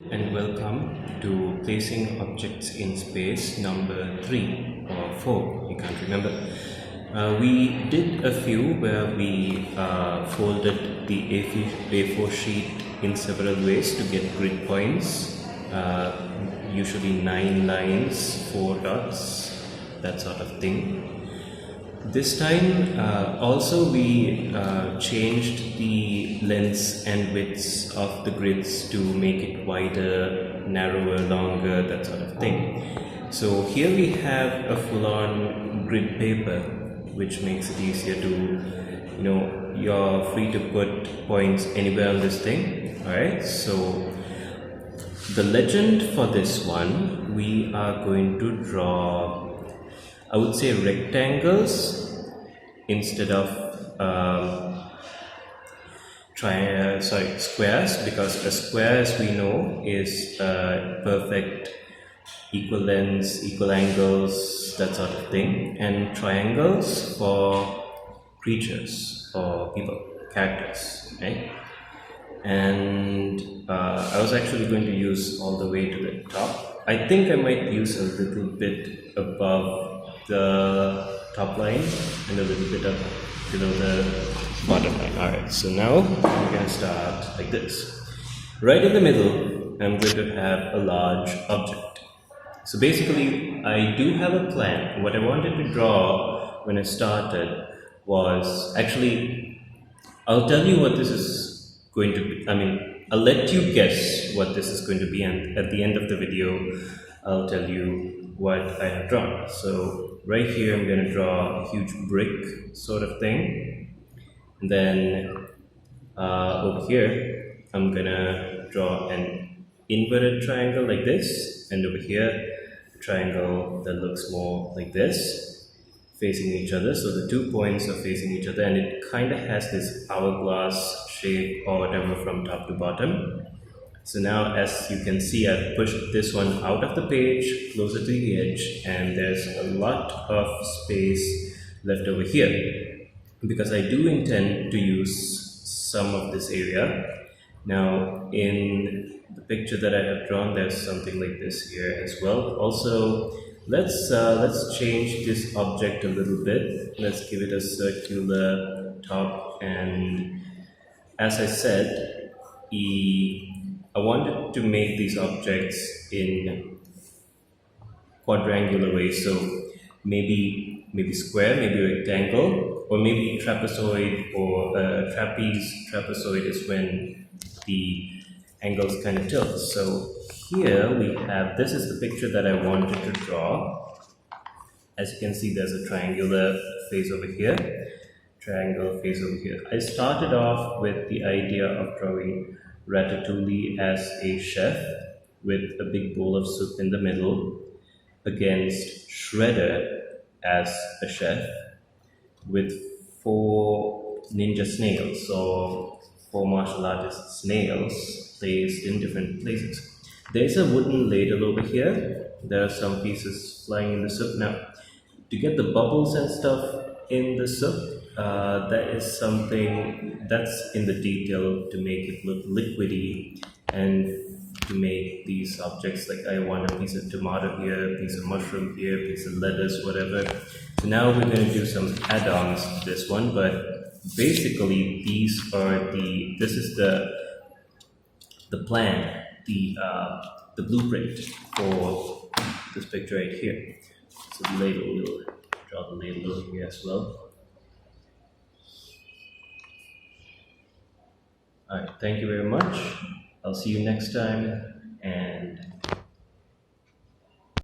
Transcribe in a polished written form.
And welcome to placing objects in space number 3 or 4, you can't remember. We did a few where we folded the A4 sheet in several ways to get grid points, usually 9 lines, 4 dots, that sort of thing. This time also we changed the lengths and widths of the grids to make it wider, narrower, longer, that sort of thing. So here we have a full-on grid paper, which makes it easier to, you're free to put points anywhere on this thing. Alright, so the legend for this one, we are going to draw, I would say, rectangles instead of squares, because a square, as we know, is perfect equal lengths, equal angles, that sort of thing, and triangles for creatures or people, characters, right? And I was actually going to use all the way to the top. I think I might use a little bit above the top line and a little bit up below the bottom line. Alright, so now I'm going to start like this. Right in the middle, I'm going to have a large object. So basically, I do have a plan. What I wanted to draw when I started was actually, I'll tell you what this is going to be. I'll let you guess what this is going to be, and at the end of the video, I'll tell you what I have drawn. So right here, I'm going to draw a huge brick sort of thing. And then over here, I'm going to draw an inverted triangle like this. And over here, a triangle that looks more like this, facing each other. So the 2 points are facing each other, and it kind of has this hourglass shape or whatever from top to bottom. So now, as you can see, I've pushed this one out of the page, closer to the edge, and there's a lot of space left over here, because I do intend to use some of this area. Now, in the picture that I have drawn, there's something like this here as well. Also, let's change this object a little bit. Let's give it a circular top, and as I said, I wanted to make these objects in quadrangular ways, so maybe square, maybe rectangle, or maybe trapezoid, or trapeze. Trapezoid is when the angles kind of tilt. So here we have, this is the picture that I wanted to draw. As you can see, there's a triangular face over here, triangle face over here. I started off with the idea of drawing Ratatouille as a chef with a big bowl of soup in the middle, against Shredder as a chef with 4 ninja snails, or 4 martial artist snails placed in different places. There's a wooden ladle over here. There are some pieces flying in the soup. Now, to get the bubbles and stuff in the soup, that is something that's in the detail to make it look liquidy and to make these objects, like I want a piece of tomato here, a piece of mushroom here, a piece of lettuce, whatever. So now we're going to do some add-ons to this one, but basically this is the plan, the blueprint for this picture right here. So the ladle, we'll draw the ladle over here as well. Alright, thank you very much. I'll see you next time.